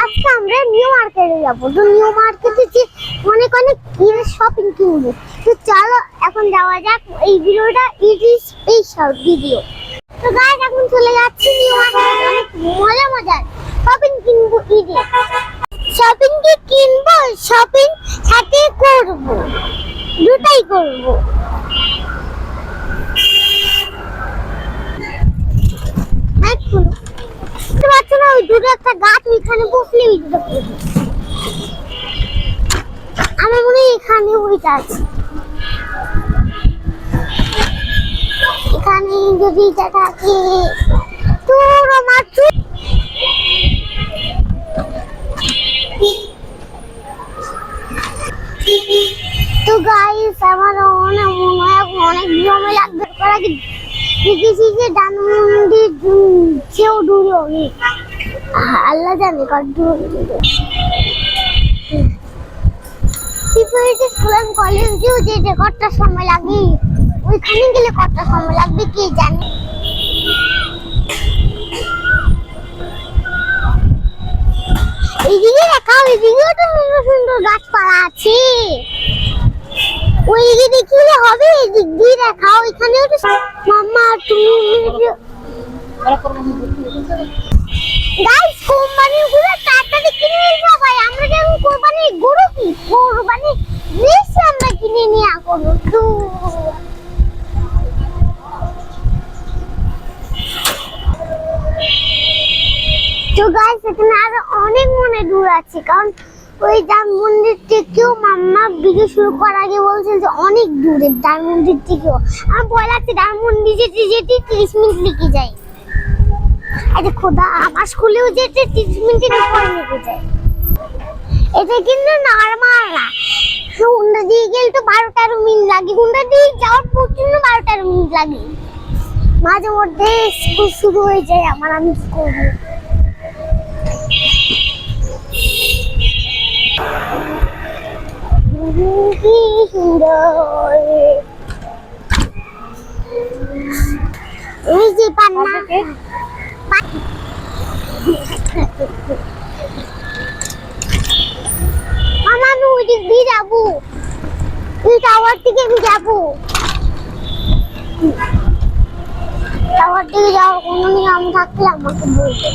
আজকে আমরা নিউ মার্কেটে যাবো। তো নিউ মার্কেটে যে অনেক অনেক শপিং কিনবো। তো চলো এখন যাওয়া যাক। এই ভিডিওটা ইট ইজ স্পেশাল ভিডিও। তো গাইস এখন চলে যাচ্ছি নিউ মার্কেটে। অনেক মজার শপিং কিনবো ঈদে। শপিং কি কিনবো, শপিং সাথে করবো, দুটাই করবো। ওই দুটো একটা গাছ, ওইখানে বসলে ভিডিওটা করবো। আমার মনে হয় এখানে ওইটা আছে। এখানে যদি এটা থাকে তোর আমার তো গাইস আমার অনেক জমে লাগবে। দেখেছি যে ডানমন্ডি চেয়েও দূরে অনেক, আল্লাহ জানে কত দূর। স্কুল এন্ড কলেজেও যেতে কতটা সময় লাগে, ওইখানে গেলে কতটা সময় লাগবে কে জানে। এইদিকে দেখাও, এইদিকেও তো সুন্দর সুন্দর গাছপালা আছে। ওইদিকে দেখিলে হবে, এদিক দিয়ে দেখাও। এখানেও তো মাম্মা তুমি গাইস কোরবানির গরু তাড়াতাড়ি কিনে নিয়ে সবাই। আমরা যেমন কোরবানির গরু কি কোরবানি বেশি আমরা কিনে নিয়ে করবো। তো গাইস এখানে আরো অনেক মনে দূর আছে, কারণ ওই ডান মন্দির থেকেও মাম্মা ভিডিও শুরু করার আগে বলছেন যে অনেক দূরে ডান মন্দির থেকেও। আমার ভয় লাগছে ডান মন্দির যেতে 30 মিনিট লেগে যায়। আরে খোদা, আমার স্কুলেও যেতে 30 মিনিটের উপরে লেগে যায়। এটা কিন্তু নরমাল না, হুন্ডা দিয়ে গেলে তো 12-13 মিনিট লাগে। হুন্ডা দিয়ে যাওয়ার প্রচন্ড 12-13 মিনিট লাগে। মাঝে মধ্যে স্কুল শুরু হয়ে যায় আমার, আমি কি করবো। কি সুন্দর এই যে পান্না মামা, আমি ওই দিক দিয়ে যাবো, ওই টাওয়ার থেকে আমি যাবো। টাওয়ার থেকে যাওয়ার কোনো নিয়ম থাকলে আমাকে বলবে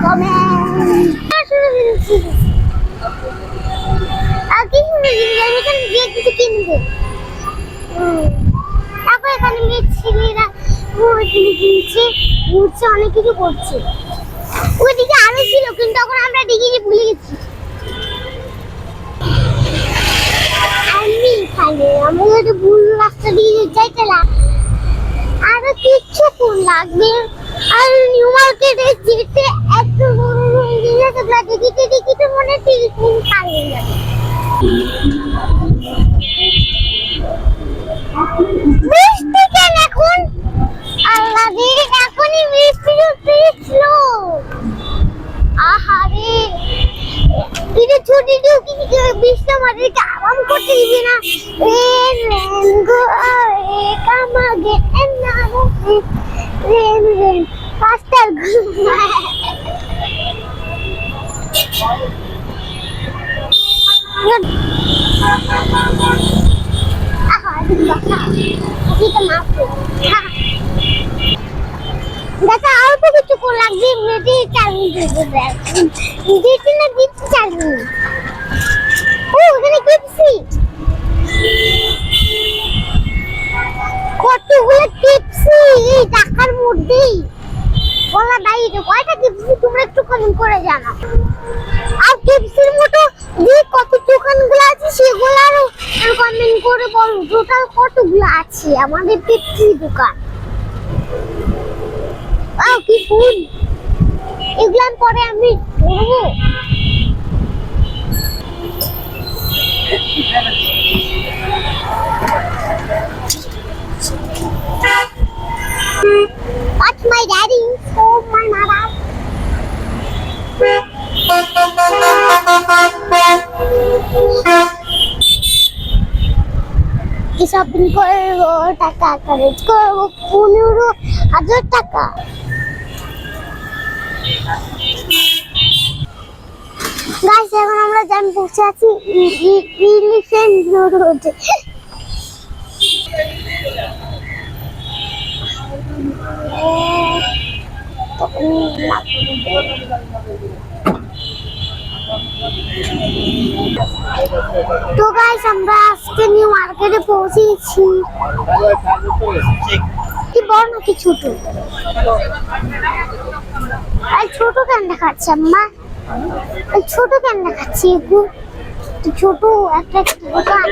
কমেন্ট। আর কি শুনে আমি এখানে গিয়ে কিছু কিনবো। তারপর এখানে মেয়ে ছেলেরা কিনছে, ঘুরছে, অনেক কিছু করছে। ওইদিকে আরো ছিল কিন্তু তখন আমরা দেখে ভুলে গেছি। আমি যদি ভুল রাস্তা দিয়ে যাইছিলাম। আরো কিছুক্ষণ লাগবে। আর নিউ মার্কেটে যেতে এত বড় দেখিতে মনে 30 মিনিট পার হয়ে যাবে। বৃষ্টি কেন এখন? আল্লাহ রে, এখনই বৃষ্টি হচ্ছিল। আহারে, এটা ছুটি দিও কি বৃষ্টি আমাদেরকে আরাম করতে দিবে না। কামাগে রেন পাস্টার দেখা অল্প কিছু লাগবে। এমনিতেই 4 মিনিট দিচ্ছি না, দিচ্ছি 4 মিনিট। ও এখানে পেপসি, কতগুলো পেপসি এই টাকার মধ্যেই। বলা দাঁড়িয়ে কয়টা পেপসি তোমরা একটু কমেন্ট করে জানাও। আর পেপসির মতো যে কত দোকানগুলো আছে সেগুলো কমেন্ট করে বলো টোটাল কতগুলো আছে আমাদের পেপসি দোকান। কি ফুল, এগুলো পরে আমি ধরবো। Watch my daddy, oh my mother. Shopping করবো, টাকা খরচ করবো 15,000 টাকা। গাইস এখন আমরা জান বসে আছি এলিফ্যান্ট রোডে। তো গাইস আমরা আজকে নিউ মার্কেটে পৌঁছেছি। কি বড় নাকি ছোট? আর ছোট কেন দেখাচ্ছে আম্মা? ছোট কেন দেখাচ্ছে একটু? ছোট একটা দোকান।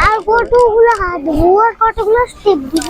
আর কতগুলো হাঁটবো আর কতগুলো স্টেপ দিব।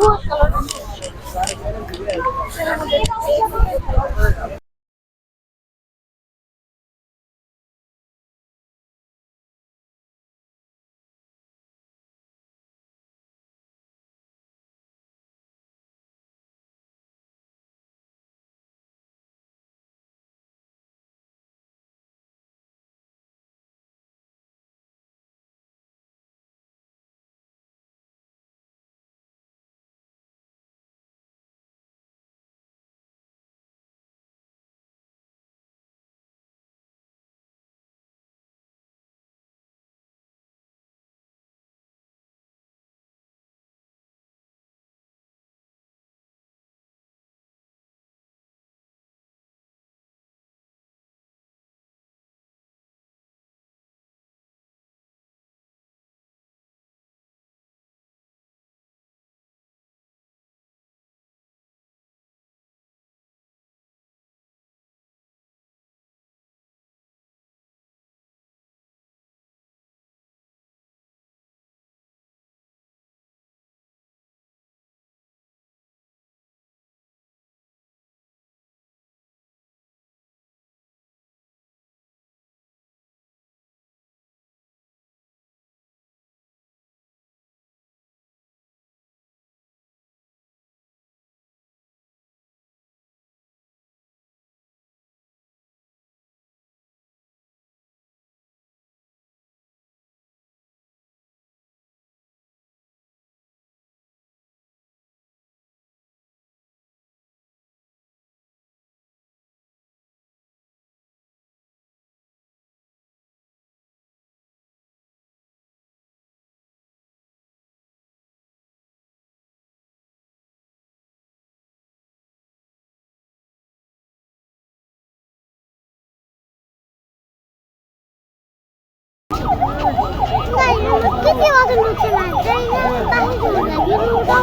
किती वाजून उठला जायला काही करू लागली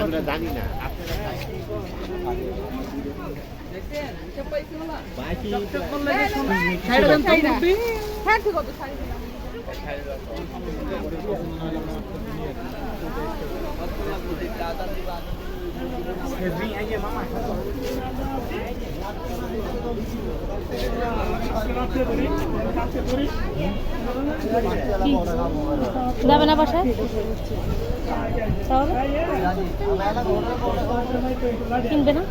আমরা জানি না আপনারা যাবে না বাসায় তাহলে কিনবে না